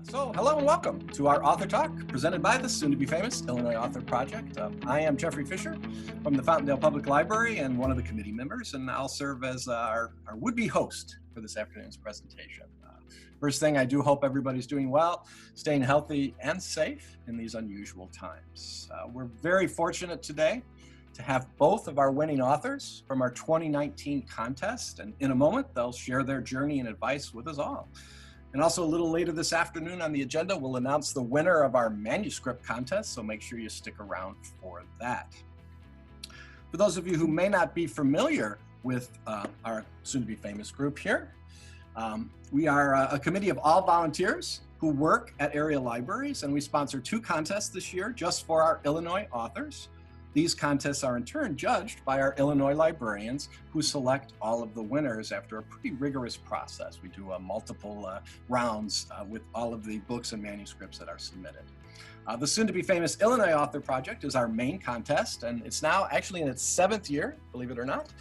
So, hello and welcome to our Author Talk, presented by the soon-to-be-famous Illinois Author Project. I am Jeffrey Fisher from the Fountaindale Public Library and one of the committee members, and I'll serve as our would-be host for this afternoon's presentation. First thing, I do hope everybody's doing well, staying healthy and safe in these unusual times. We're very fortunate today to have both of our winning authors from our 2019 contest, and in a moment, they'll share their journey and advice with us all. And also a little later this afternoon on the agenda, we'll announce the winner of our Manuscript Contest, so make sure you stick around for that. For those of you who may not be familiar with our soon-to-be-famous group here, we are a committee of all volunteers who work at area libraries, and we sponsor 2 contests this year just for our Illinois authors. These contests are in turn judged by our Illinois librarians who select all of the winners after a pretty rigorous process. We do multiple rounds with all of the books and manuscripts that are submitted. The soon-to-be-famous Illinois Author Project is our main contest, and it's now actually in its 7th year, believe it or not.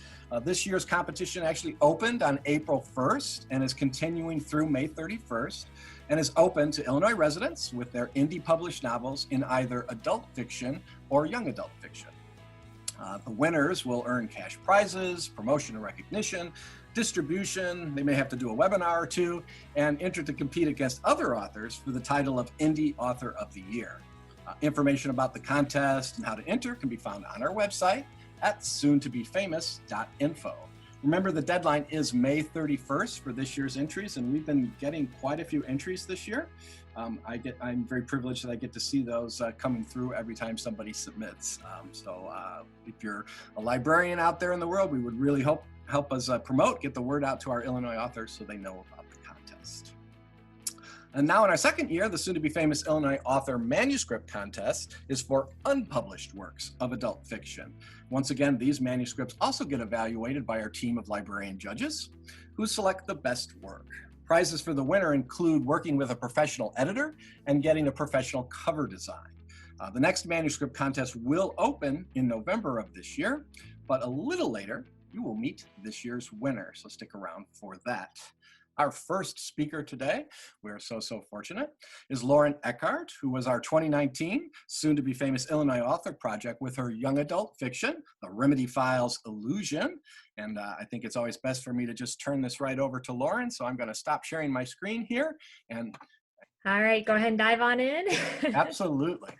This year's competition actually opened on April 1st and is continuing through May 31st, and is open to Illinois residents with their indie published novels in either adult fiction or young adult fiction. The winners will earn cash prizes, promotion and recognition, distribution, they may have to do a webinar or 2, and enter to compete against other authors for the title of Indie Author of the Year. Information about the contest and how to enter can be found on our website at soontobefamous.info. Remember, the deadline is May 31st for this year's entries, and we've been getting quite a few entries this year. I'm very privileged that I get to see those coming through every time somebody submits. If you're a librarian out there in the world, we would really help us get the word out to our Illinois authors so they know about the contest. And now in our 2nd year, the soon-to-be-famous Illinois Author Manuscript Contest is for unpublished works of adult fiction. Once again, these manuscripts also get evaluated by our team of librarian judges who select the best work. Prizes for the winner include working with a professional editor and getting a professional cover design. The next manuscript contest will open in November of this year, but a little later, you will meet this year's winner, so stick around for that. Our first speaker today, we're so fortunate, is Lorin Eckart, who was our 2019 soon-to-be-famous Illinois Author Project with her young adult fiction, The Remedy Files Illusion. And I think it's always best for me to just turn this right over to Lorin, so I'm going to stop sharing my screen here. And all right, go ahead and dive on in. Absolutely.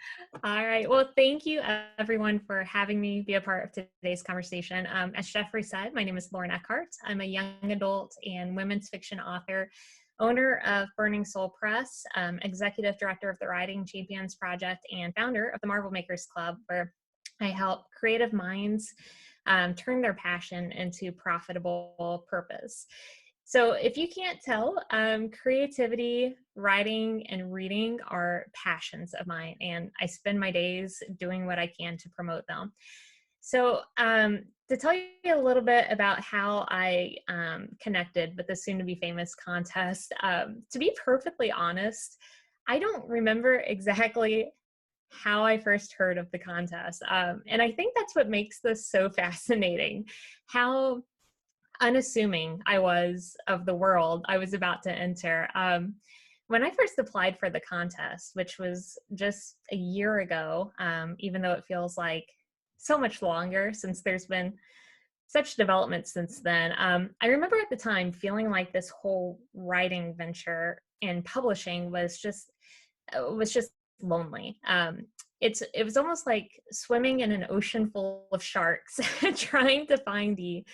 All right, well, thank you everyone for having me be a part of today's conversation. As Jeffrey said, my name is Lorin Eckart. I'm a young adult and women's fiction author, owner of Burning Soul Press, executive director of the Writing Champions Project, and founder of the Marvel Makers Club, where I help creative minds turn their passion into profitable purpose. So if you can't tell, creativity, writing, and reading are passions of mine, and I spend my days doing what I can to promote them. So to tell you a little bit about how I connected with the soon-to-be-famous contest, to be perfectly honest, I don't remember exactly how I first heard of the contest. And I think that's what makes this so fascinating, how unassuming I was of the world I was about to enter. When I first applied for the contest, which was just a year ago, even though it feels like so much longer since there's been such development since then, I remember at the time feeling like this whole writing venture and publishing was just lonely. It was almost like swimming in an ocean full of sharks, trying to find the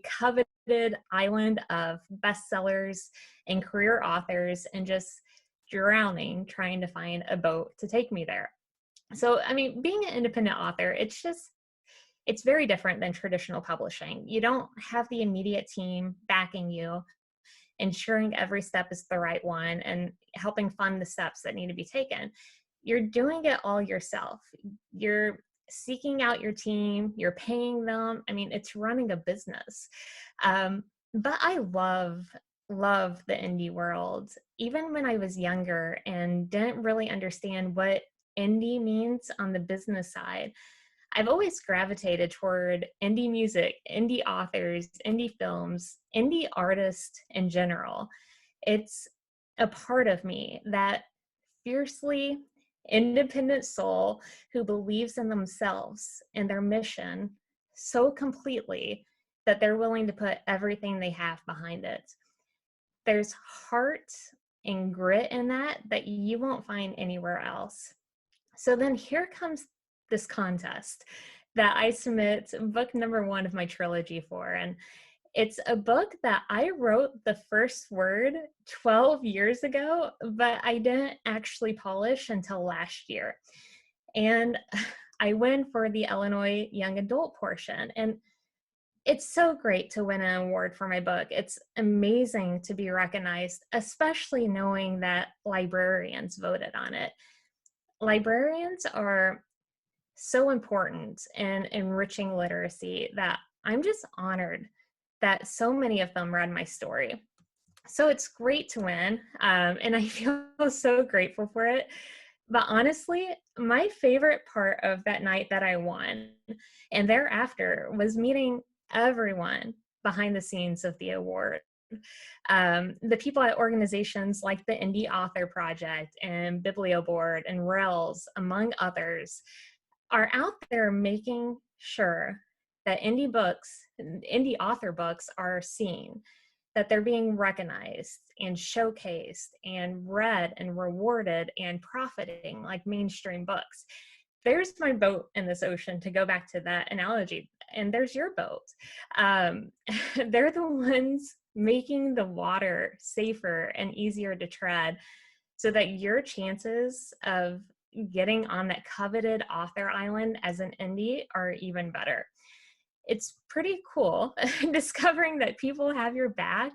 coveted island of bestsellers and career authors, and just drowning, trying to find a boat to take me there. So, I mean, being an independent author, it's very different than traditional publishing. You don't have the immediate team backing you, ensuring every step is the right one, and helping fund the steps that need to be taken. You're doing it all yourself. You're seeking out your team, you're paying them. I mean, it's running a business. But I love the indie world. Even when I was younger and didn't really understand what indie means on the business side, I've always gravitated toward indie music, indie authors, indie films, indie artists in general. It's a part of me, that fiercely independent soul who believes in themselves and their mission so completely that they're willing to put everything they have behind it. There's heart and grit in that you won't find anywhere else. So then here comes this contest that I submit book number 1 of my trilogy for. And it's a book that I wrote the first word 12 years ago, but I didn't actually polish until last year. And I win for the Illinois young adult portion. And it's so great to win an award for my book. It's amazing to be recognized, especially knowing that librarians voted on it. Librarians are so important in enriching literacy that I'm just honored that so many of them read my story. So it's great to win, and I feel so grateful for it. But honestly, my favorite part of that night that I won and thereafter was meeting everyone behind the scenes of the award. The people at organizations like the Indie Author Project and BiblioBoard and Rails, among others, are out there making sure that indie author books are seen, that they're being recognized and showcased and read and rewarded and profiting like mainstream books. There's my boat in this ocean, to go back to that analogy, and there's your boat. They're the ones making the water safer and easier to tread so that your chances of getting on that coveted author island as an indie are even better. It's pretty cool discovering that people have your back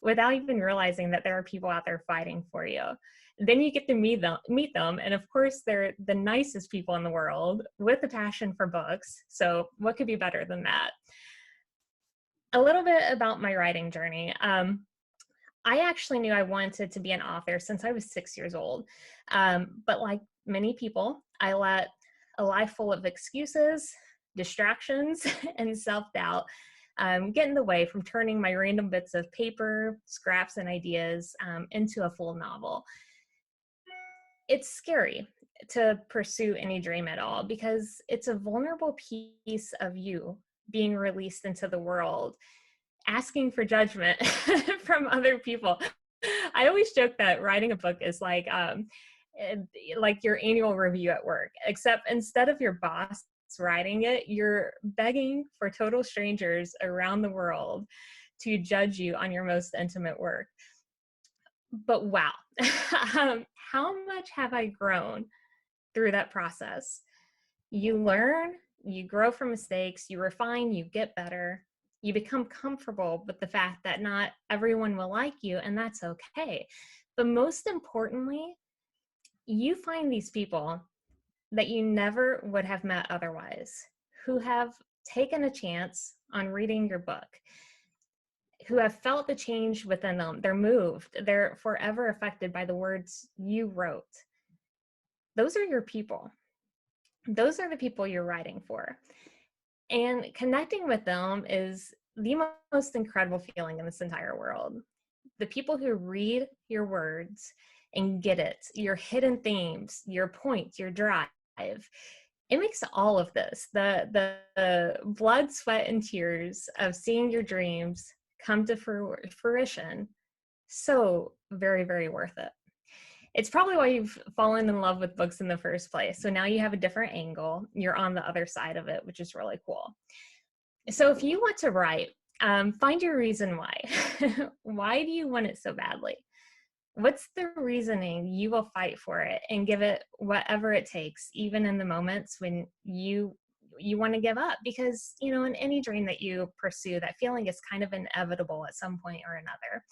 without even realizing that there are people out there fighting for you. Then you get to meet them, and of course they're the nicest people in the world with a passion for books. So what could be better than that? A little bit about my writing journey. I actually knew I wanted to be an author since I was 6 years old. But like many people, I let a life full of excuses, distractions, and self-doubt get in the way from turning my random bits of paper, scraps, and ideas into a full novel. It's scary to pursue any dream at all because it's a vulnerable piece of you being released into the world, asking for judgment from other people. I always joke that writing a book is like your annual review at work, except instead of your boss writing it, you're begging for total strangers around the world to judge you on your most intimate work. But wow, how much have I grown through that process? You learn, you grow from mistakes, you refine, you get better. You become comfortable with the fact that not everyone will like you, and that's okay. But most importantly, you find these people that you never would have met otherwise, who have taken a chance on reading your book, who have felt the change within them. They're moved. They're forever affected by the words you wrote. Those are your people. Those are the people you're writing for. And connecting with them is the most incredible feeling in this entire world. The people who read your words and get it, your hidden themes, your points, your drive, it makes all of this, the blood, sweat, and tears of seeing your dreams come to fruition, so very, very worth it. It's probably why you've fallen in love with books in the first place. So now you have a different angle. You're on the other side of it, which is really cool. So if you want to write, find your reason why. Why do you want it so badly? What's the reasoning you will fight for it and give it whatever it takes, even in the moments when you want to give up? Because, you know, in any dream that you pursue, that feeling is kind of inevitable at some point or another.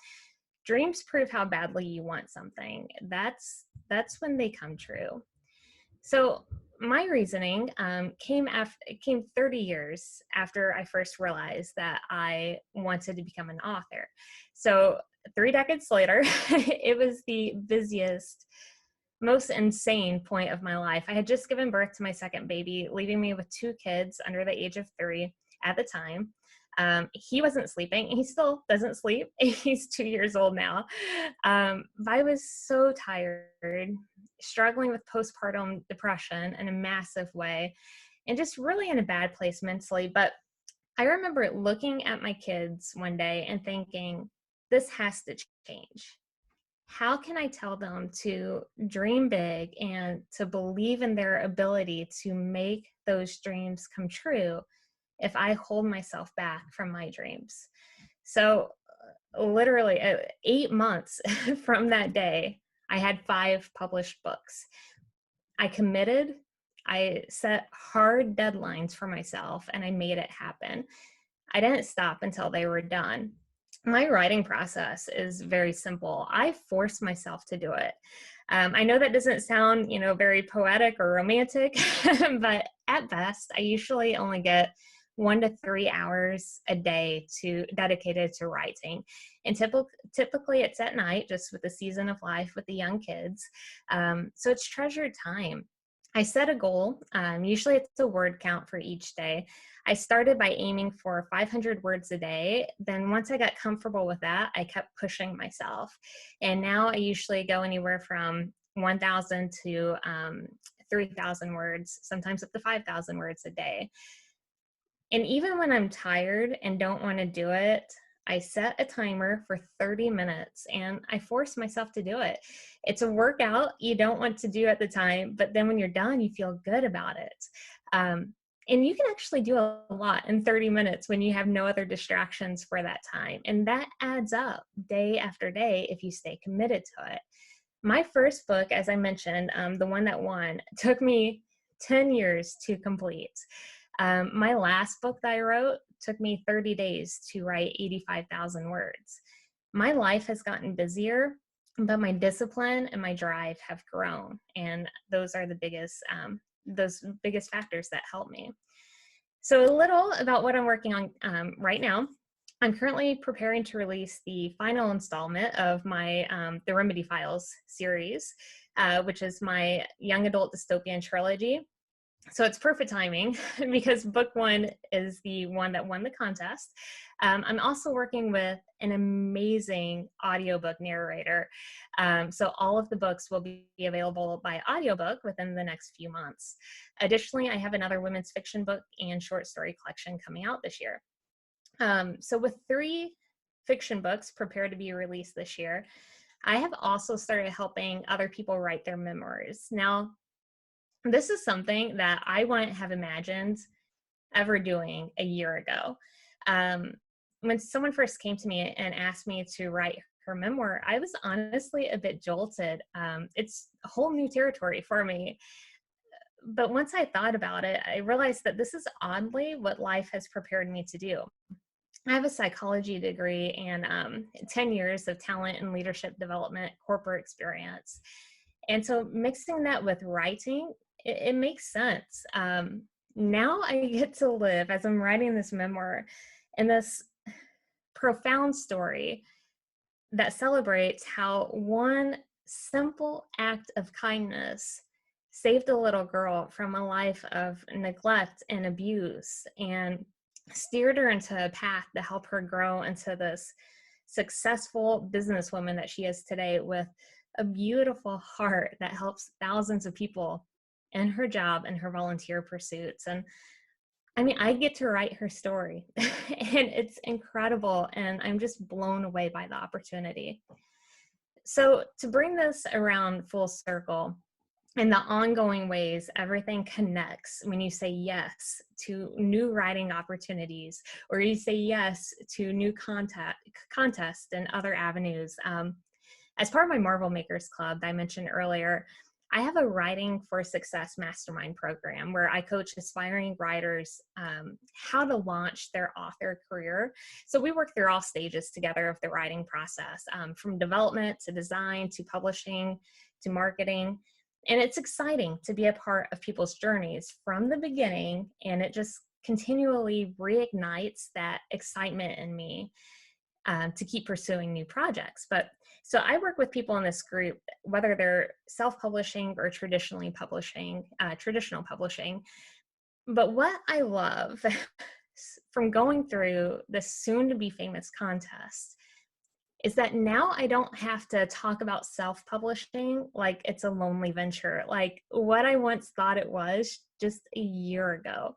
Dreams prove how badly you want something. That's when they come true. So my reasoning came 30 years after I first realized that I wanted to become an author. So 3 decades later, it was the busiest, most insane point of my life. I had just given birth to my second baby, leaving me with 2 kids under the age of 3 at the time. He wasn't sleeping. He still doesn't sleep. He's 2 years old now. But I was so tired, struggling with postpartum depression in a massive way, and just really in a bad place mentally. But I remember looking at my kids one day and thinking, this has to change. How can I tell them to dream big and to believe in their ability to make those dreams come true if I hold myself back from my dreams? So, literally, 8 months from that day, I had 5 published books. I committed, I set hard deadlines for myself, and I made it happen. I didn't stop until they were done. My writing process is very simple. I force myself to do it. I know that doesn't sound, very poetic or romantic, but at best, I usually only get 1 to 3 hours a day dedicated to writing. And typically it's at night, just with the season of life with the young kids. So it's treasured time. I set a goal. Usually it's a word count for each day. I started by aiming for 500 words a day. Then once I got comfortable with that, I kept pushing myself. And now I usually go anywhere from 1,000 to 3,000 words, sometimes up to 5,000 words a day. And even when I'm tired and don't want to do it, I set a timer for 30 minutes and I force myself to do it. It's a workout you don't want to do at the time, but then when you're done, you feel good about it. And you can actually do a lot in 30 minutes when you have no other distractions for that time. And that adds up day after day if you stay committed to it. My first book, as I mentioned, the one that won, took me 10 years to complete. My last book that I wrote took me 30 days to write 85,000 words. My life has gotten busier, but my discipline and my drive have grown. And those are the biggest factors that help me. So a little about what I'm working on right now. I'm currently preparing to release the final installment of my The Remedy Files series, which is my young adult dystopian trilogy. So it's perfect timing because book 1 is the one that won the contest. I'm also working with an amazing audiobook narrator. So all of the books will be available by audiobook within the next few months. Additionally, I have another women's fiction book and short story collection coming out this year. So with 3 fiction books prepared to be released this year, I have also started helping other people write their memoirs. Now, this is something that I wouldn't have imagined ever doing a year ago. When someone first came to me and asked me to write her memoir, I was honestly a bit jolted. It's a whole new territory for me. But once I thought about it, I realized that this is oddly what life has prepared me to do. I have a psychology degree and 10 years of talent and leadership development, corporate experience. And so mixing that with writing, it makes sense. Now I get to live, as I'm writing this memoir, in this profound story that celebrates how one simple act of kindness saved a little girl from a life of neglect and abuse and steered her into a path to help her grow into this successful businesswoman that she is today, with a beautiful heart that helps thousands of people in her job and her volunteer pursuits. And I mean, I get to write her story and it's incredible. And I'm just blown away by the opportunity. So to bring this around full circle, in the ongoing ways everything connects when you say yes to new writing opportunities, or you say yes to new contests and other avenues. As part of my Marvel Makers Club that I mentioned earlier, I have a Writing for Success Mastermind program where I coach aspiring writers how to launch their author career. So we work through all stages together of the writing process, from development to design to publishing to marketing. And it's exciting to be a part of people's journeys from the beginning, and it just continually reignites that excitement in me to keep pursuing new projects. So I work with people in this group, whether they're self-publishing or traditional publishing. But what I love from going through the soon to be famous contest is that now I don't have to talk about self-publishing like it's a lonely venture, like what I once thought it was just a year ago.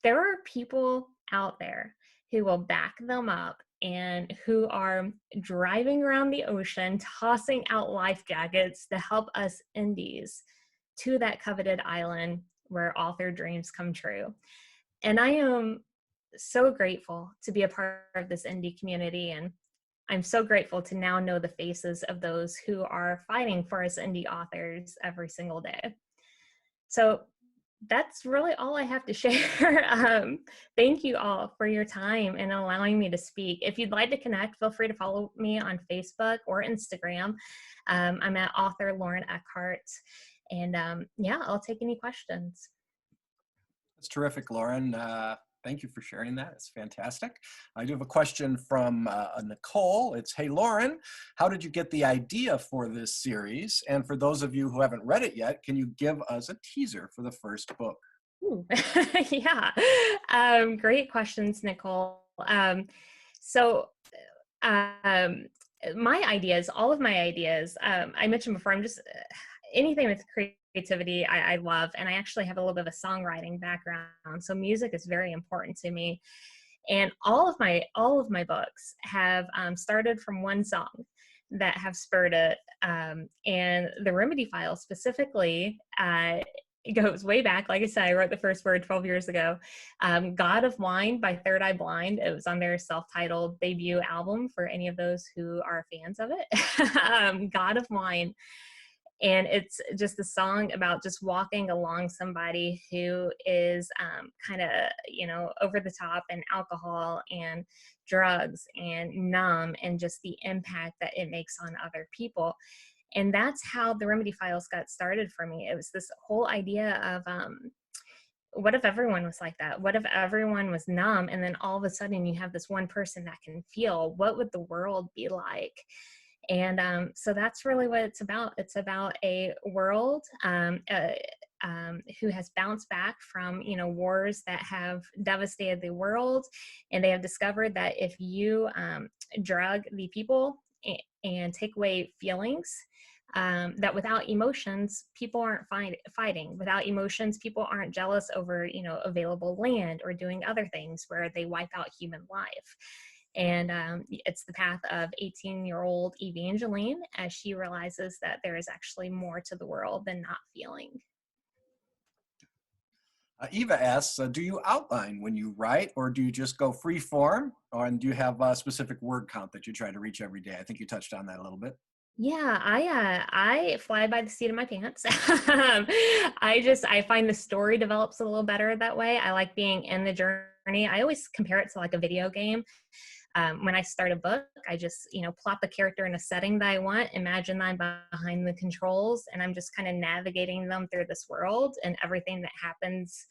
There are people out there who will back them up and who are driving around the ocean, tossing out life jackets to help us indies to that coveted island where author dreams come true. And I am so grateful to be a part of this indie community, and I'm so grateful to now know the faces of those who are fighting for us indie authors every single day. So that's really all I have to share. Thank you all for your time and allowing me to speak. If you'd like to connect, feel free to follow me on Facebook or Instagram. I'm at author Lorin Eckart. And yeah, I'll take any questions. That's terrific, Lorin. Thank you for sharing that. It's fantastic. I do have a question from Nicole. It's, hey, Lorin, how did you get the idea for this series? And for those of you who haven't read it yet, can you give us a teaser for the first book? Yeah, great questions, Nicole. So my ideas, all of my ideas, I mentioned before, I'm just anything with creativity I love, and I actually have a little bit of a songwriting background, so music is very important to me. And all of my books have started from one song that have spurred it, and the Remedy File specifically. It goes way back. Like I said, I wrote the first word 12 years ago. God of Wine by Third Eye Blind. It was on their self-titled debut album for any of those who are fans of it. God of Wine. And it's just a song about just walking along somebody who is kind of, over the top in alcohol and drugs and numb, and just the impact that it makes on other people. And that's how the Remedy Files got started for me. It was this whole idea of what if everyone was like that? What if everyone was numb, and then all of a sudden you have this one person that can feel? What would the world be like? And so that's really what it's about. It's about a world who has bounced back from, wars that have devastated the world. And they have discovered that if you drug the people and take away feelings, that without emotions, people aren't fighting. Without emotions, people aren't jealous over, available land or doing other things where they wipe out human life. And it's the path of 18-year-old Evangeline as she realizes that there is actually more to the world than not feeling. Eva asks, do you outline when you write, or do you just go free form? And do you have a specific word count that you try to reach every day? I think you touched on that a little bit. Yeah, I fly by the seat of my pants. I find the story develops a little better that way. I like being in the journey. I always compare it to like a video game. When I start a book, I just, plot the character in a setting that I want, imagine I'm behind the controls, and I'm just kind of navigating them through this world, and everything that happens,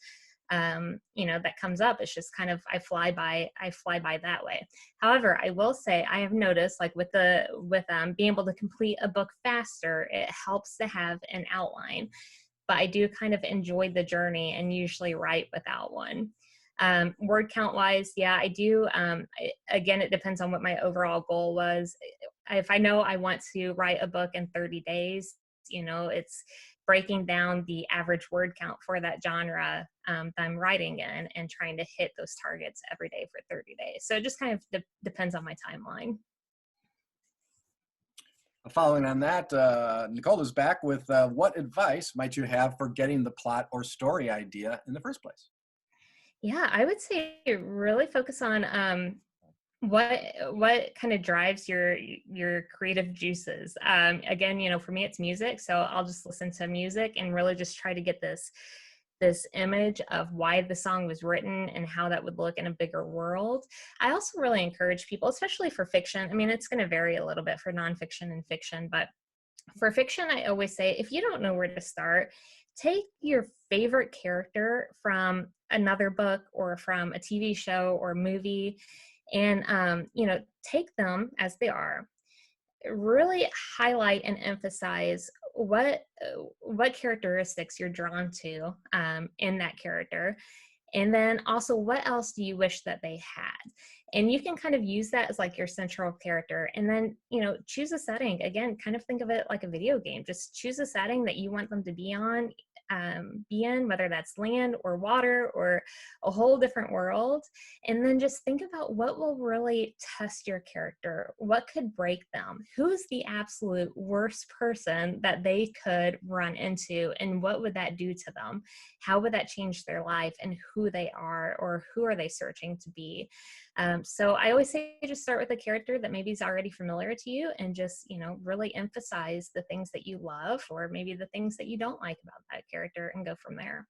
that comes up, it's just kind of, I fly by that way. However, I will say I have noticed, like with being able to complete a book faster, it helps to have an outline, but I do kind of enjoy the journey and usually write without one. Word count wise, yeah, I do. Again, it depends on what my overall goal was. If I know I want to write a book in 30 days, it's breaking down the average word count for that genre that I'm writing in, and trying to hit those targets every day for 30 days. So it just kind of depends on my timeline. Following on that, Nicole is back with what advice might you have for getting the plot or story idea in the first place? Yeah, I would say really focus on what kind of drives your creative juices. Again, for me it's music, so I'll just listen to music and really just try to get this image of why the song was written and how that would look in a bigger world. I also really encourage people, especially for fiction. I mean, it's going to vary a little bit for nonfiction and fiction, but for fiction, I always say, if you don't know where to start, take your favorite character from another book or from a TV show or movie, and take them as they are. Really highlight and emphasize what characteristics you're drawn to in that character, And then also, what else do you wish that they had? And you can kind of use that as like your central character. And then, choose a setting. Again, kind of think of it like a video game. Just choose a setting that you want them to be in, whether that's land or water or a whole different world. And then just think about what will really test your character. What could break them? Who's the absolute worst person that they could run into? And what would that do to them? How would that change their life and who they are, or who are they searching to be? So I always say just start with a character that maybe is already familiar to you, and just, really emphasize the things that you love, or maybe the things that you don't like about that character, and go from there.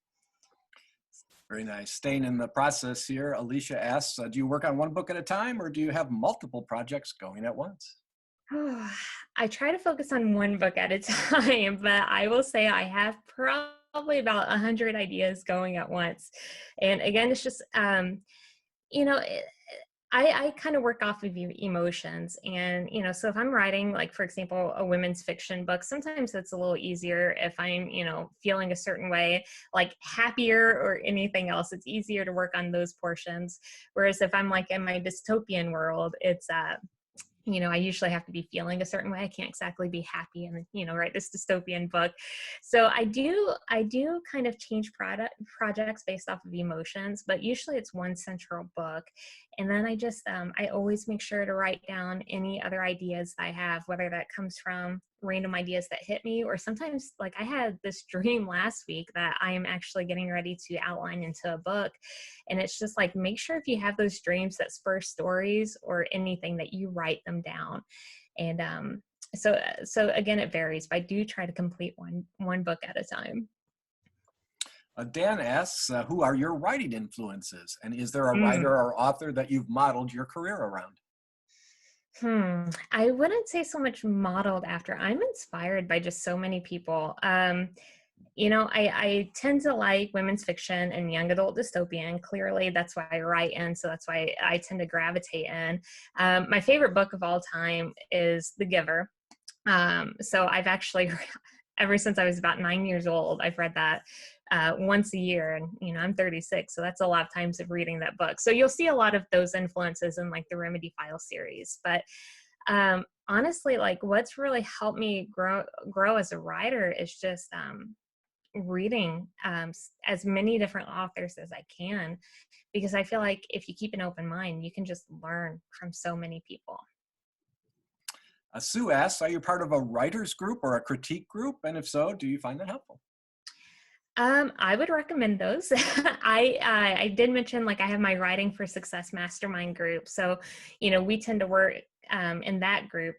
Very nice. Staying in the process here, Alicia asks, do you work on one book at a time, or do you have multiple projects going at once? I try to focus on one book at a time, but I will say I have probably about 100 ideas going at once. And again, it's just, you know, it, I kind of work off of emotions. And, so if I'm writing, like, for example, a women's fiction book, sometimes it's a little easier if I'm, feeling a certain way, like happier or anything else. It's easier to work on those portions. Whereas if I'm like in my dystopian world, it's, I usually have to be feeling a certain way. I can't exactly be happy and, write this dystopian book. So I do kind of change projects based off of emotions, but usually it's one central book. And then I always make sure to write down any other ideas I have, whether that comes from random ideas that hit me, or sometimes, like, I had this dream last week that I am actually getting ready to outline into a book. And it's just like, make sure if you have those dreams that spur stories or anything, that you write them down. And so again, it varies, but I do try to complete one book at a time. Dan asks, who are your writing influences? And is there a Mm. writer or author that you've modeled your career around? I wouldn't say so much modeled after. I'm inspired by just so many people. I tend to like women's fiction and young adult dystopian. Clearly, that's why I write in, so that's why I tend to gravitate in. My favorite book of all time is The Giver. So I've actually, ever since I was about 9 years old, I've read that once a year. And, I'm 36, so that's a lot of times of reading that book. So you'll see a lot of those influences in like the Remedy File series. But honestly, like, what's really helped me grow as a writer is just reading as many different authors as I can, because I feel like if you keep an open mind, you can just learn from so many people. Sue asks, are you part of a writer's group or a critique group? And if so, do you find that helpful? I would recommend those. I did mention, like, I have my Writing for Success Mastermind group. So, we tend to work in that group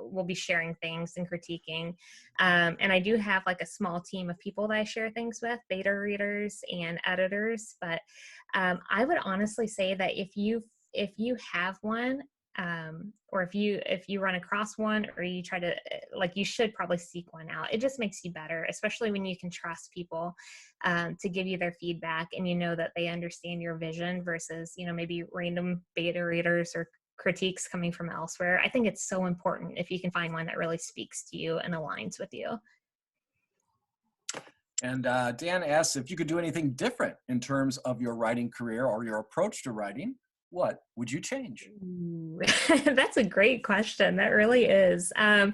we'll be sharing things and critiquing. And I do have like a small team of people that I share things with, beta readers and editors. But I would honestly say that if you have one, or if you run across one, or you try to, like, you should probably seek one out. It just makes you better, especially when you can trust people to give you their feedback, and that they understand your vision versus maybe random beta readers or critiques coming from elsewhere. I think it's so important if you can find one that really speaks to you and aligns with you. And Dan asks, if you could do anything different in terms of your writing career or your approach to writing, what would you change? Ooh, that's a great question. That really is. I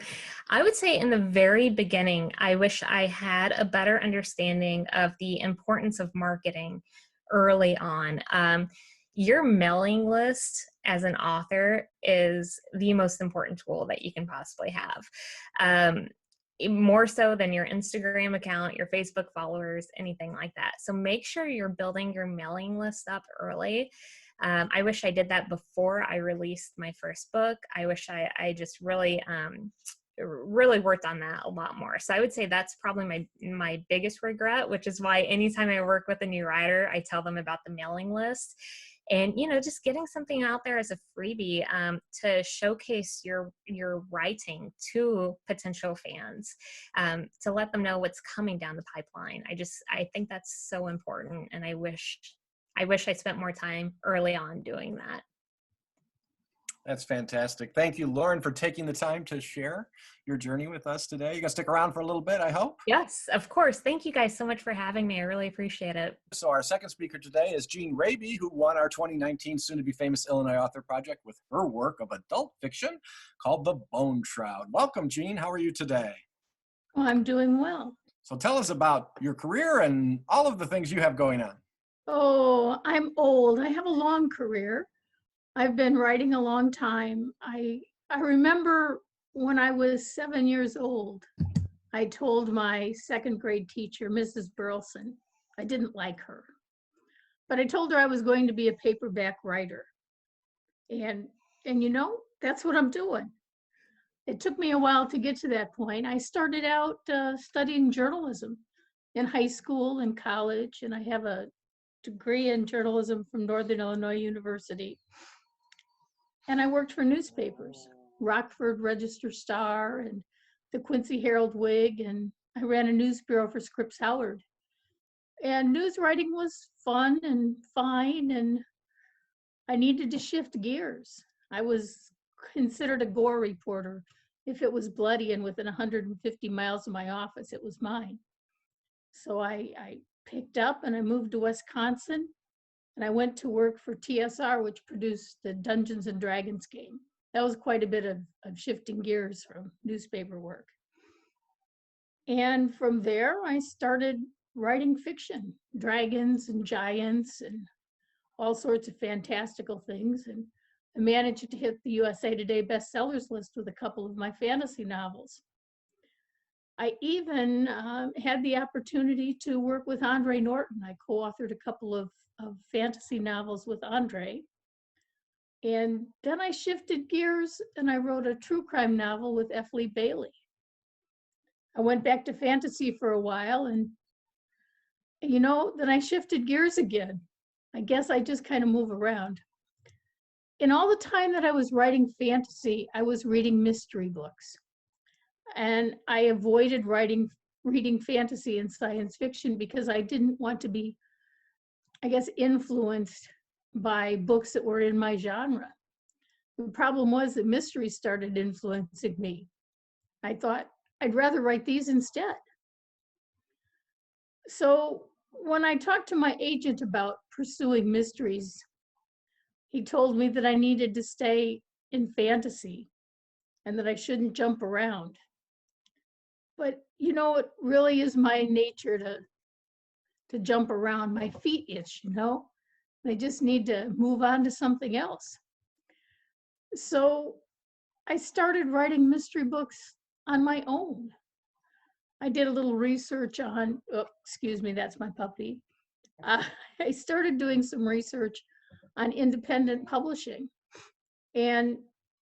would say in the very beginning, I wish I had a better understanding of the importance of marketing early on. Your mailing list as an author is the most important tool that you can possibly have. More so than your Instagram account, your Facebook followers, anything like that. So make sure you're building your mailing list up early. I wish I did that before I released my first book. I wish I just really worked on that a lot more. So I would say that's probably my biggest regret, which is why anytime I work with a new writer, I tell them about the mailing list. And just getting something out there as a freebie to showcase your writing to potential fans, to let them know what's coming down the pipeline. I think that's so important, and I wish I spent more time early on doing that. That's fantastic. Thank you, Lorin, for taking the time to share your journey with us today. You're going to stick around for a little bit, I hope. Yes, of course. Thank you guys so much for having me. I really appreciate it. So our second speaker today is Jean Raby, who won our 2019 soon-to-be-famous Illinois Author Project with her work of adult fiction called The Bone Shroud. Welcome, Jean. How are you today? Well, I'm doing well. So tell us about your career and all of the things you have going on. Oh, I'm old. I have a long career. I've been writing a long time. I remember when I was 7 years old, I told my second grade teacher, Mrs. Burleson, I didn't like her, but I told her I was going to be a paperback writer. And you know, that's what I'm doing. It took me a while to get to that point. I started out studying journalism in high school and college, and I have a degree in journalism from Northern Illinois University. And I worked for newspapers, Rockford Register-Star and the Quincy Herald-Whig, and I ran a news bureau for Scripps Howard. And news writing was fun and fine, and I needed to shift gears. I was considered a gore reporter. If it was bloody and within 150 miles of my office, it was mine. So I picked up and I moved to Wisconsin, and I went to work for TSR, which produced the Dungeons and Dragons game. That was quite a bit of shifting gears from newspaper work. And from there, I started writing fiction, dragons and giants and all sorts of fantastical things. And I managed to hit the USA Today bestsellers list with a couple of my fantasy novels. I even had the opportunity to work with Andre Norton. I co-authored a couple of fantasy novels with Andre. And then I shifted gears and I wrote a true crime novel with F. Lee Bailey. I went back to fantasy for a while, and you know, then I shifted gears again. I guess I just kind of move around. In all the time that I was writing fantasy, I was reading mystery books. And I avoided reading fantasy and science fiction because I didn't want to be, I guess, influenced by books that were in my genre. The problem was that mystery started influencing me. I thought I'd rather write these instead. So when I talked to my agent about pursuing mysteries, he told me that I needed to stay in fantasy and that I shouldn't jump around. But you know, it really is my nature to jump around. My feet itch, you know? They just need to move on to something else. So I started writing mystery books on my own. I did a little research on, oh, excuse me, that's my puppy. I started doing some research on independent publishing. And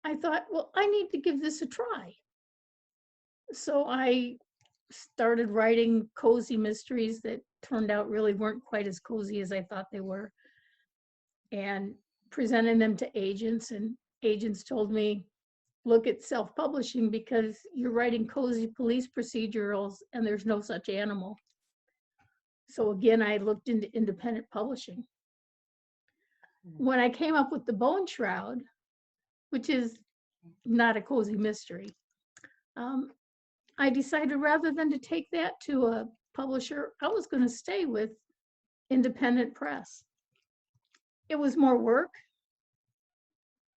I thought, well, I need to give this a try. So I started writing cozy mysteries that turned out really weren't quite as cozy as I thought they were, and presenting them to agents. And agents told me, look at self-publishing because you're writing cozy police procedurals and there's no such animal. So again, I looked into independent publishing. When I came up with The Bone Shroud, which is not a cozy mystery, I decided rather than to take that to a publisher, I was going to stay with independent press. It was more work,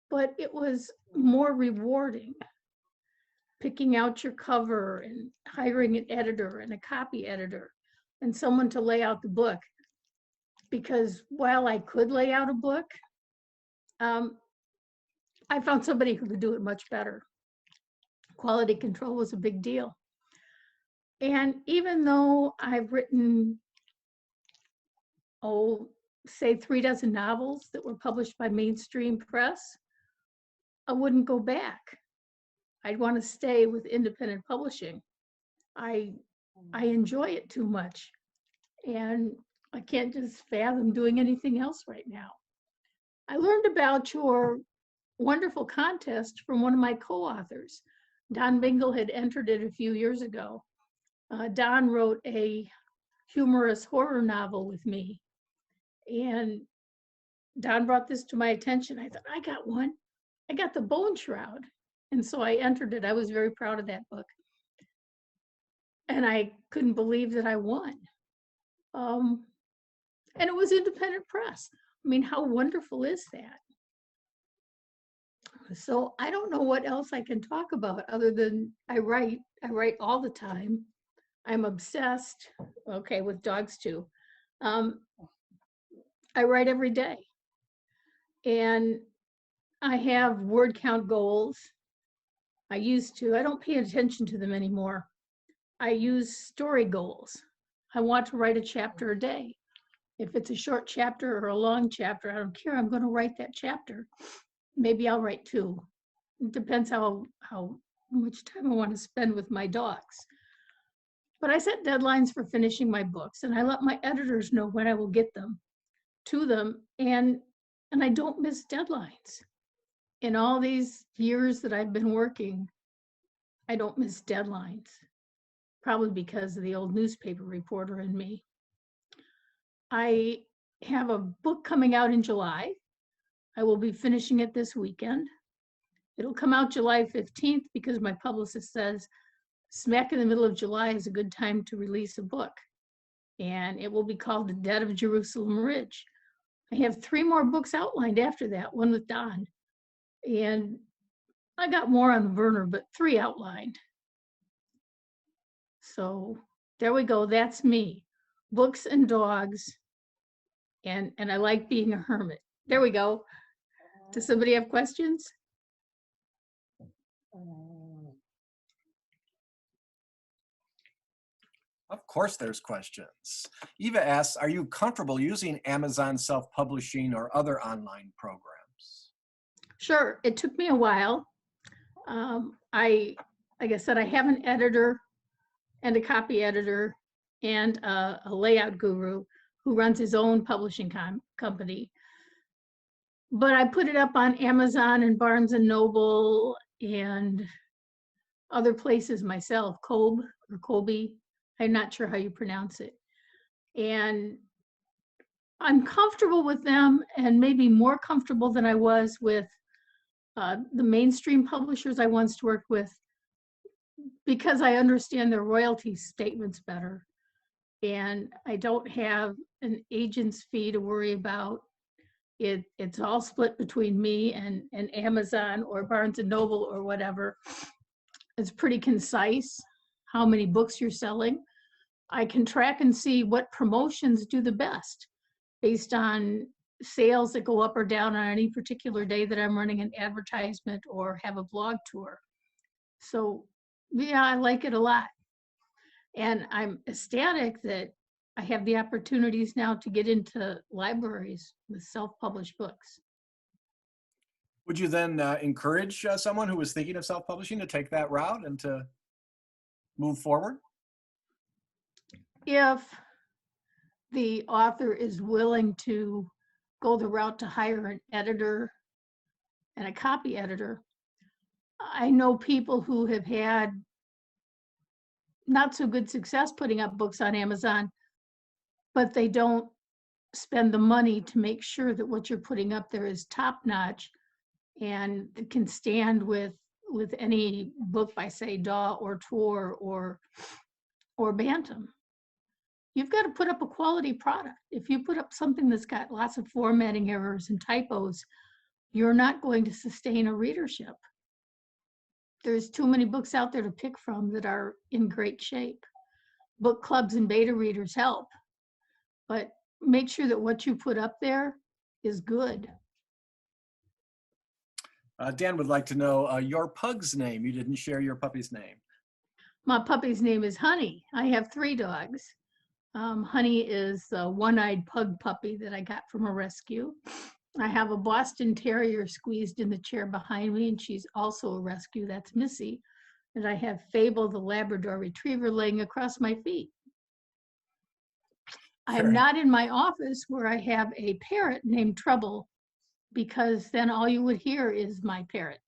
but it was more rewarding. Picking out your cover and hiring an editor and a copy editor and someone to lay out the book. Because while I could lay out a book, I found somebody who could do it much better. Quality control was a big deal. And even though I've written, say 36 novels that were published by mainstream press, I wouldn't go back. I'd want to stay with independent publishing. I enjoy it too much, and I can't just fathom doing anything else right now. I learned about your wonderful contest from one of my co-authors. Don Bingle had entered it a few years ago. Don wrote a humorous horror novel with me, and Don brought this to my attention. I thought, I got one. I got the Bone Shroud. And so I entered it. I was very proud of that book. And I couldn't believe that I won. And it was independent press. I mean, how wonderful is that? So I don't know what else I can talk about other than I write all the time. I'm obsessed, okay, with dogs too. I write every day. And I have word count goals. I used to, I don't pay attention to them anymore. I use story goals. I want to write a chapter a day. If it's a short chapter or a long chapter, I don't care. I'm going to write that chapter. Maybe I'll write 2. It depends how much time I want to spend with my dogs. But I set deadlines for finishing my books, and I let my editors know when I will get them to them, and I don't miss deadlines. In all these years that I've been working, I don't miss deadlines, probably because of the old newspaper reporter in me. I have a book coming out in July. I will be finishing it this weekend. It'll come out July 15th because my publicist says smack in the middle of July is a good time to release a book. And it will be called The Dead of Jerusalem Ridge. I have 3 more books outlined after that, one with Don. And I got more on the burner, but 3 outlined. So there we go. That's me. Books and dogs. And I like being a hermit. There we go. Does somebody have questions? Of course there's questions. Eva asks, are you comfortable using Amazon self-publishing or other online programs? Sure, it took me a while. Like I said, I have an editor and a copy editor and a layout guru who runs his own publishing company. But I put it up on Amazon and Barnes and Noble and other places myself, Kobe or Kobe. I'm not sure how you pronounce it. And I'm comfortable with them, and maybe more comfortable than I was with the mainstream publishers I once worked with, because I understand their royalty statements better. And I don't have an agent's fee to worry about. It's all split between me and Amazon or Barnes and Noble or whatever. It's pretty concise how many books you're selling. I can track and see what promotions do the best based on sales that go up or down on any particular day that I'm running an advertisement or have a blog tour. So yeah, I like it a lot. And I'm ecstatic that I have the opportunities now to get into libraries with self-published books. Would you then encourage someone who was thinking of self-publishing to take that route and to move forward? If the author is willing to go the route to hire an editor and a copy editor. I know people who have had not so good success putting up books on Amazon, but they don't spend the money to make sure that what you're putting up there is top notch and it can stand with any book by, say, Daw or Tor or Bantam. You've got to put up a quality product. If you put up something that's got lots of formatting errors and typos, you're not going to sustain a readership. There's too many books out there to pick from that are in great shape. Book clubs and beta readers help, but make sure that what you put up there is good. Dan would like to know your pug's name. You didn't share your puppy's name. My puppy's name is Honey. I have 3 dogs. Honey is a one-eyed pug puppy that I got from a rescue. I have a Boston Terrier squeezed in the chair behind me, and she's also a rescue. That's Missy. And I have Fable, the Labrador Retriever, laying across my feet. I'm not in my office where I have a parrot named Trouble, because then all you would hear is my parrot.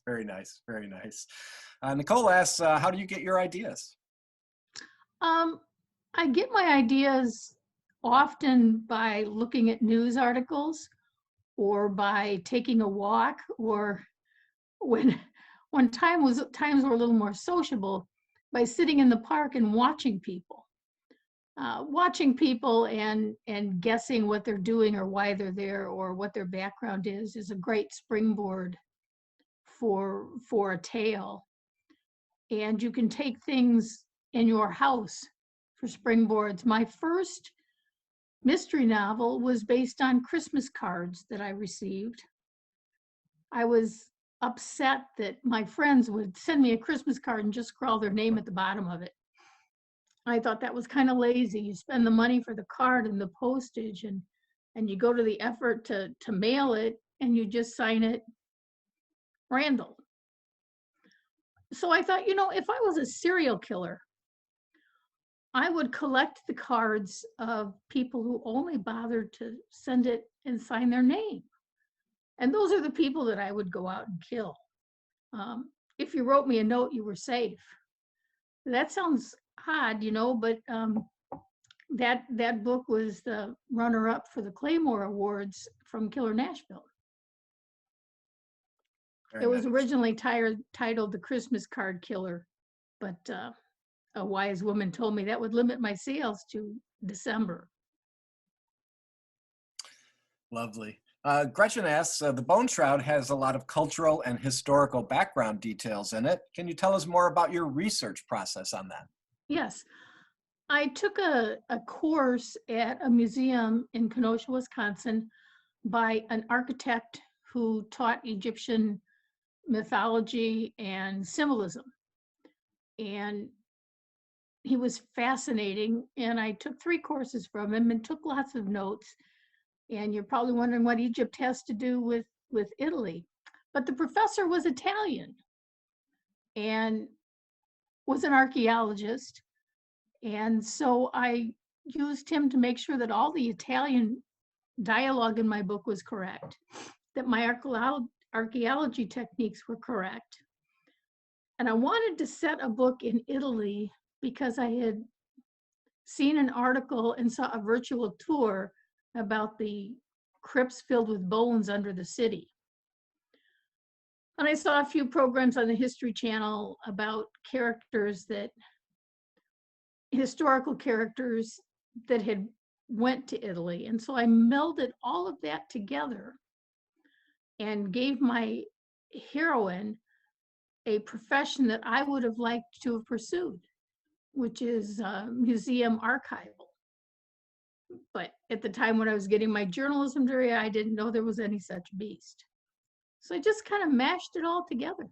Very nice, very nice. Nicole asks, how do you get your ideas? I get my ideas often by looking at news articles or by taking a walk, or when times were a little more sociable, by sitting in the park and watching people. Watching people and guessing what they're doing or why they're there or what their background is a great springboard for a tale. And you can take things in your house for springboards. My first mystery novel was based on Christmas cards that I received. I was upset that my friends would send me a Christmas card and just scrawl their name at the bottom of it. I thought that was kind of lazy. You spend the money for the card and the postage, and you go to the effort to mail it, and you just sign it Randall. So I thought, if I was a serial killer, I would collect the cards of people who only bothered to send it and sign their name. And those are the people that I would go out and kill. If you wrote me a note, you were safe. That sounds odd, but that book was the runner-up for the Claymore Awards from Killer Nashville. It was originally titled The Christmas Card Killer, but a wise woman told me that would limit my sales to December. Lovely. Gretchen asks, the Bone Shroud has a lot of cultural and historical background details in it. Can you tell us more about your research process on that? Yes. I took a course at a museum in Kenosha, Wisconsin, by an architect who taught Egyptian mythology and symbolism. And he was fascinating. And I took 3 courses from him and took lots of notes. And you're probably wondering what Egypt has to do with Italy. But the professor was Italian and was an archaeologist. And so I used him to make sure that all the Italian dialogue in my book was correct, that my archaeology techniques were correct. And I wanted to set a book in Italy because I had seen an article and saw a virtual tour about the crypts filled with bones under the city. And I saw a few programs on the History Channel about historical characters that had went to Italy. And so I melded all of that together and gave my heroine a profession that I would have liked to have pursued, which is museum archival. But at the time when I was getting my journalism degree, I didn't know there was any such beast. So I just kind of mashed it all together.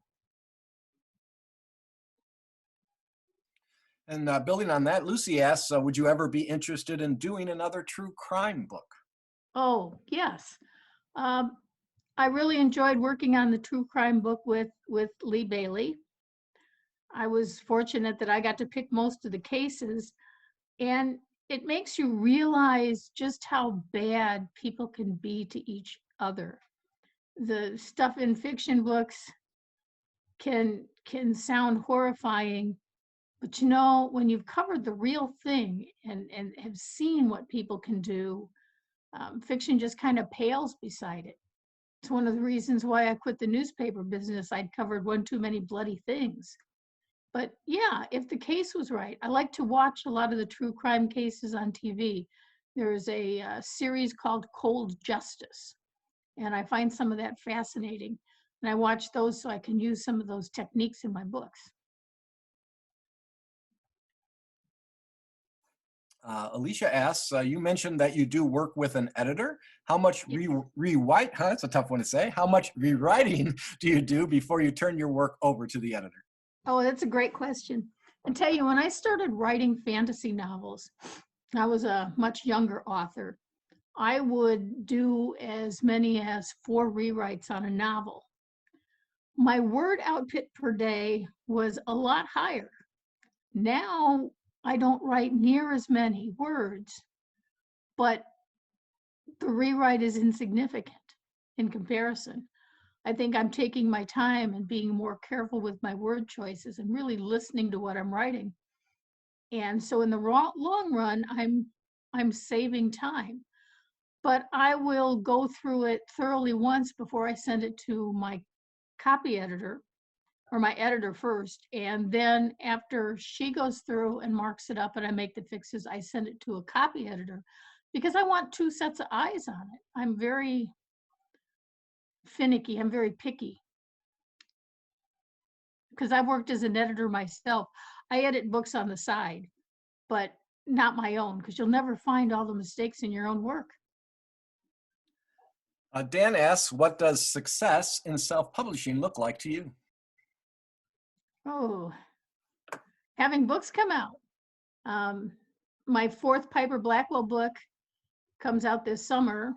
And building on that, Lucy asks, would you ever be interested in doing another true crime book? Oh, yes. I really enjoyed working on the true crime book with Lee Bailey. I was fortunate that I got to pick most of the cases, and it makes you realize just how bad people can be to each other. The stuff in fiction books can sound horrifying, but when you've covered the real thing and have seen what people can do, fiction just kind of pales beside it. It's one of the reasons why I quit the newspaper business. I'd covered one too many bloody things. But yeah, if the case was right, I like to watch a lot of the true crime cases on TV. There's a series called Cold Justice, and I find some of that fascinating. And I watch those so I can use some of those techniques in my books. Alicia asks, you mentioned that you do work with an editor. How much rewrite? That's a tough one to say. How much rewriting do you do before you turn your work over to the editor? Oh, that's a great question. I tell you, when I started writing fantasy novels, I was a much younger author. I would do as many as 4 rewrites on a novel. My word output per day was a lot higher. Now I don't write near as many words, but the rewrite is insignificant in comparison. I think I'm taking my time and being more careful with my word choices and really listening to what I'm writing. And so in the long run, I'm saving time. but I will go through it thoroughly once before I send it to my copy editor, or my editor first. And then after she goes through and marks it up and I make the fixes, I send it to a copy editor because I want two sets of eyes on it. I'm very finicky. I'm very picky because I've worked as an editor myself. I edit books on the side, but not my own, because you'll never find all the mistakes in your own work. Dan asks, what does success in self-publishing look like to you? Oh, having books come out. My fourth Piper Blackwell book comes out this summer,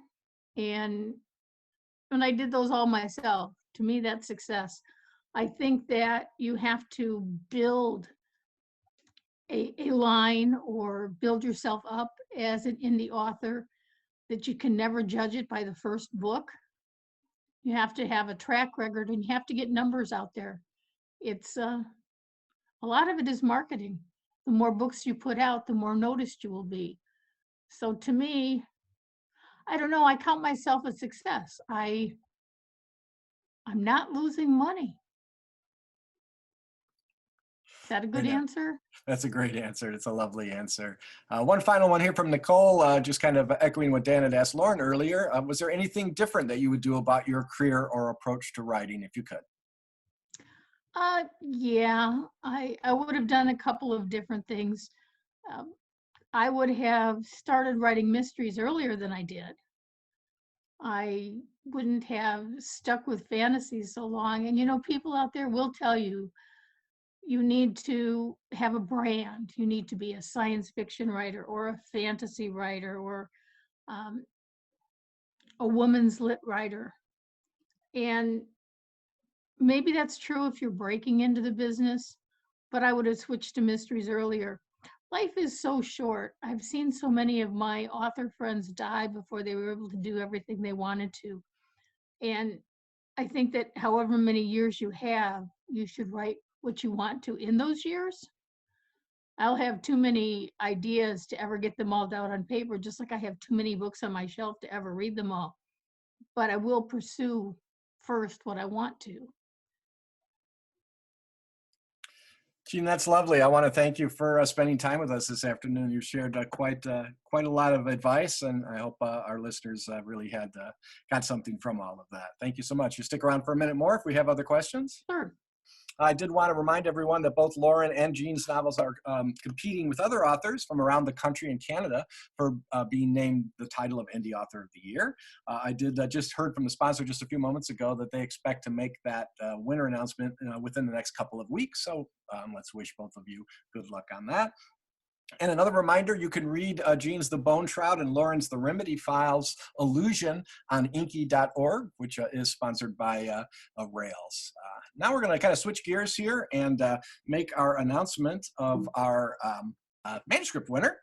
and I did those all myself. To me, that's success. I think that you have to build a line or build yourself up as an indie author, that you can never judge it by the first book. You have to have a track record and you have to get numbers out there. It's a lot of it is marketing. The more books you put out, the more noticed you will be. So to me, I don't know, I count myself a success. I'm not losing money. Is that a good answer? That's a great answer. It's a lovely answer. One final one here from Nicole, just kind of echoing what Dan had asked Lorin earlier. Was there anything different that you would do about your career or approach to writing if you could? Yeah, I would have done a couple of different things. I would have started writing mysteries earlier than I did. I wouldn't have stuck with fantasy so long. And you know, people out there will tell you, you need to have a brand. You need to be a science fiction writer or a fantasy writer or a woman's lit writer. And maybe that's true if you're breaking into the business, but I would have switched to mysteries earlier. Life is so short. I've seen so many of my author friends die before they were able to do everything they wanted to. And I think that however many years you have, you should write what you want to in those years. I'll have too many ideas to ever get them all down on paper, just like I have too many books on my shelf to ever read them all. But I will pursue first what I want to. Jean, that's lovely. I want to thank you for spending time with us this afternoon. You shared quite a lot of advice, and I hope our listeners really got something from all of that. Thank you so much. You stick around for a minute more if we have other questions. Sure. I did want to remind everyone that both Lorin and Jean's novels are competing with other authors from around the country and Canada for being named the title of Indie Author of the Year. I did just heard from the sponsor just a few moments ago that they expect to make that winner announcement within the next couple of weeks. So let's wish both of you good luck on that. And another reminder, you can read Jean's The Bone Shroud and Lorin's The Remedy Files Illusion on inky.org, which is sponsored by Rails. Now we're going to kind of switch gears here and make our announcement of our manuscript winner.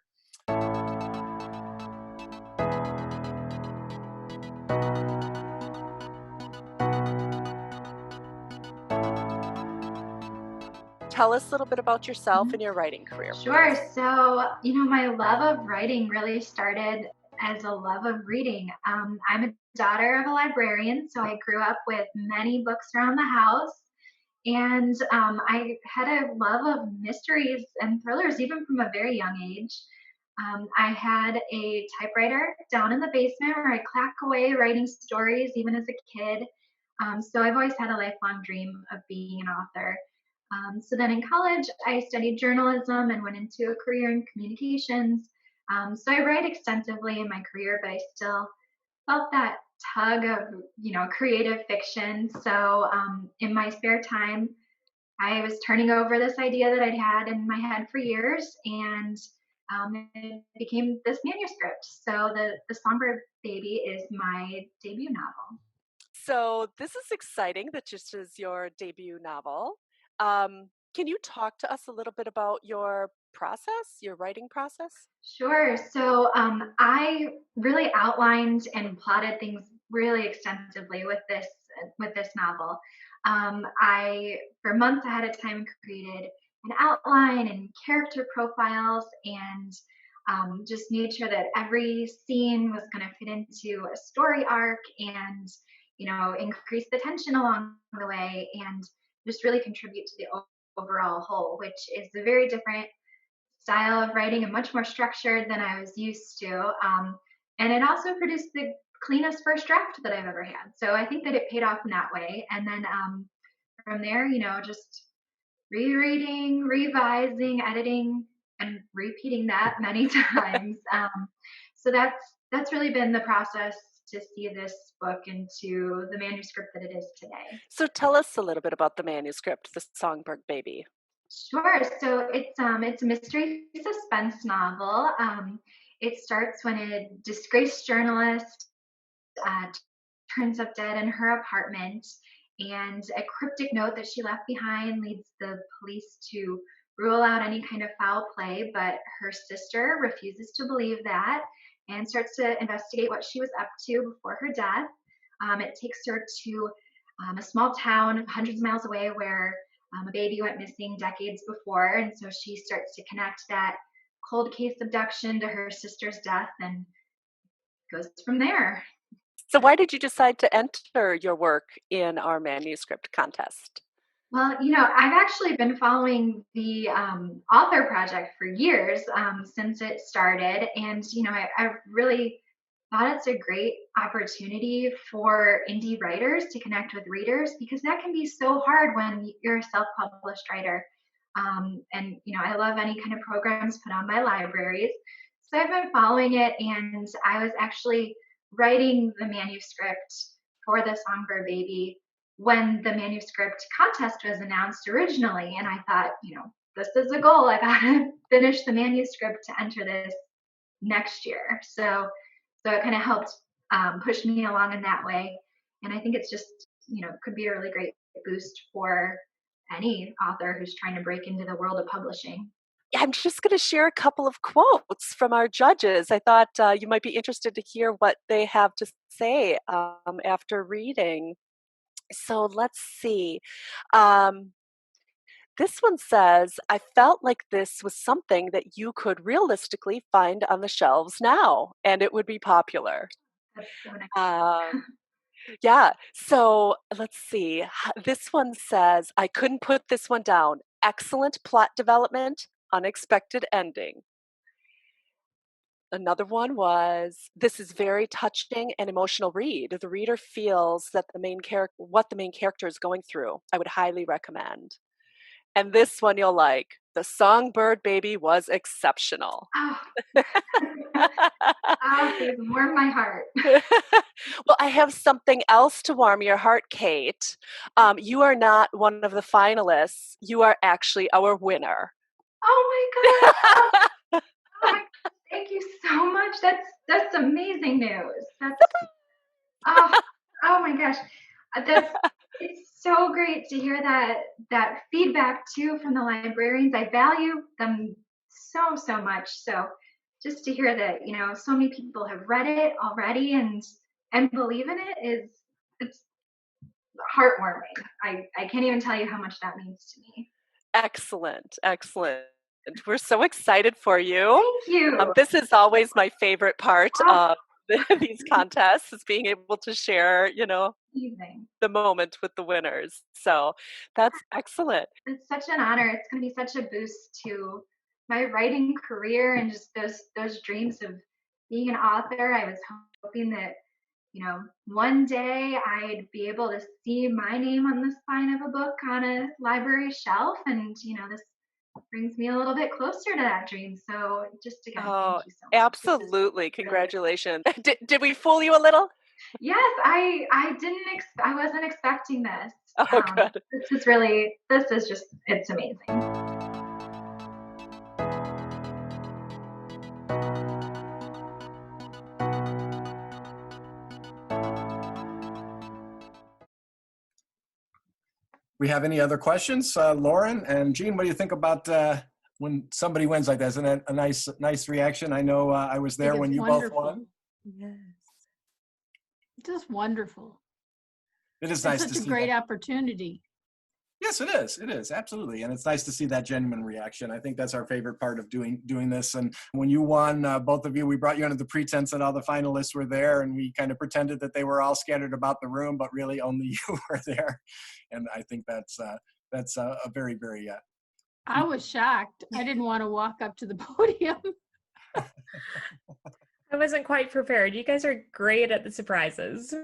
Tell us a little bit about yourself and your writing career. Sure. So, my love of writing really started as a love of reading. I'm a daughter of a librarian, so I grew up with many books around the house. And I had a love of mysteries and thrillers, even from a very young age. I had a typewriter down in the basement where I clack away writing stories, even as a kid. So I've always had a lifelong dream of being an author. So then in college, I studied journalism and went into a career in communications. So I write extensively in my career, but I still felt that tug of, creative fiction. So in my spare time, I was turning over this idea that I'd had in my head for years, and it became this manuscript. So the Songbird Baby is my debut novel. So this is exciting that this is your debut novel. Can you talk to us a little bit about your process, your writing process? Sure. So I really outlined and plotted things really extensively with this novel. For months ahead of time, created an outline and character profiles, and just made sure that every scene was going to fit into a story arc and, increase the tension along the way and just really contribute to the overall whole, which is a very different style of writing and much more structured than I was used to. And it also produced the cleanest first draft that I've ever had. So I think that it paid off in that way. And then from there, just rereading, revising, editing, and repeating that many times. So that's really been the process to see this book into the manuscript that it is today. So tell us a little bit about the manuscript, The Songbird Baby. Sure. So it's a mystery suspense novel. It starts when a disgraced journalist turns up dead in her apartment, and a cryptic note that she left behind leads the police to rule out any kind of foul play, but her sister refuses to believe that and starts to investigate what she was up to before her death. It takes her to a small town hundreds of miles away where a baby went missing decades before, and so she starts to connect that cold case abduction to her sister's death and goes from there. So why did you decide to enter your work in our manuscript contest? Well, I've actually been following the author project for years, since it started. And, I really thought it's a great opportunity for indie writers to connect with readers, because that can be so hard when you're a self-published writer. And, I love any kind of programs put on by libraries. So I've been following it, and I was actually writing the manuscript for The Songbird Baby when the manuscript contest was announced originally. And I thought, this is a goal. I gotta finish the manuscript to enter this next year. So it kind of helped push me along in that way. And I think it's just, could be a really great boost for any author who's trying to break into the world of publishing. I'm just going to share a couple of quotes from our judges. I thought you might be interested to hear what they have to say after reading. So let's see. This one says, I felt like this was something that you could realistically find on the shelves now, and it would be popular. That's so nice. Yeah, so let's see. This one says, I couldn't put this one down. Excellent plot development, unexpected ending. Another one was, this is very touching and emotional read. The reader feels that what the main character is going through. I would highly recommend. And this one you'll like. The Songbird Baby was exceptional. Oh, it warmed my heart. Well, I have something else to warm your heart, Kate. You are not one of the finalists. You are actually our winner. Oh my God. Oh my God. Thank you so much. That's amazing news. That's oh my gosh. It's so great to hear that feedback too from the librarians. I value them so much. So just to hear that, so many people have read it already and believe in it's heartwarming. I can't even tell you how much that means to me. Excellent. We're so excited for you. Thank you. This is always my favorite part of these contests, is being able to share, Amazing. the moment with the winners. So that's excellent. It's such an honor. It's going to be such a boost to my writing career and just those dreams of being an author. I was hoping that, one day I'd be able to see my name on the spine of a book on a library shelf. And, this brings me a little bit closer to that dream. So just again, thank you so much. Absolutely. Congratulations. Did we fool you a little? Yes, I wasn't expecting this. Oh, good. It's amazing. We have any other questions? Lorin and Jean, what do you think about when somebody wins like that? Isn't that a nice reaction? I know I was there when you wonderful. both won. Yes. Just wonderful. It is nice to see such a great that. opportunity. Yes, it is. It is, absolutely. And it's nice to see that genuine reaction. I think that's our favorite part of doing this. And when you won, both of you, we brought you under the pretense that all the finalists were there, and we kind of pretended that they were all scattered about the room, but really only you were there. And I think that's a very, very... I was shocked. I didn't want to walk up to the podium. I wasn't quite prepared. You guys are great at the surprises.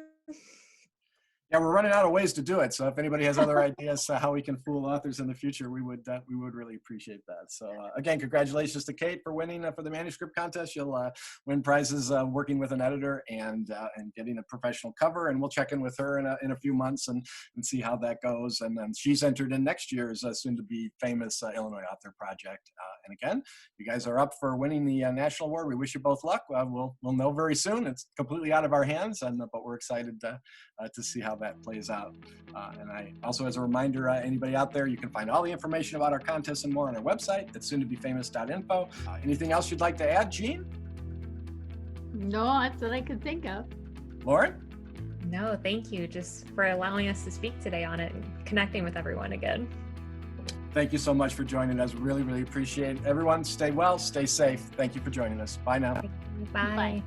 Yeah, we're running out of ways to do it. So if anybody has other ideas how we can fool authors in the future, we would really appreciate that. So again, congratulations to Kate for winning for the Manuscript Contest. You'll win prizes working with an editor and getting a professional cover. And we'll check in with her in a few months and see how that goes. And then she's entered in next year's soon-to-be famous Illinois Author Project. And again, you guys are up for winning the national award. We wish you both luck. We'll know very soon. It's completely out of our hands, but we're excited to see how that plays out. And I also, as a reminder, anybody out there, you can find all the information about our contest and more on our website at soon-to-be-famous.info. Anything else you'd like to add, Jean? No, that's what I could think of. Lorin? No, thank you just for allowing us to speak today on it and connecting with everyone again. Thank you so much for joining us. Really, really appreciate it. Everyone, stay well, stay safe. Thank you for joining us. Bye now. Bye. Bye.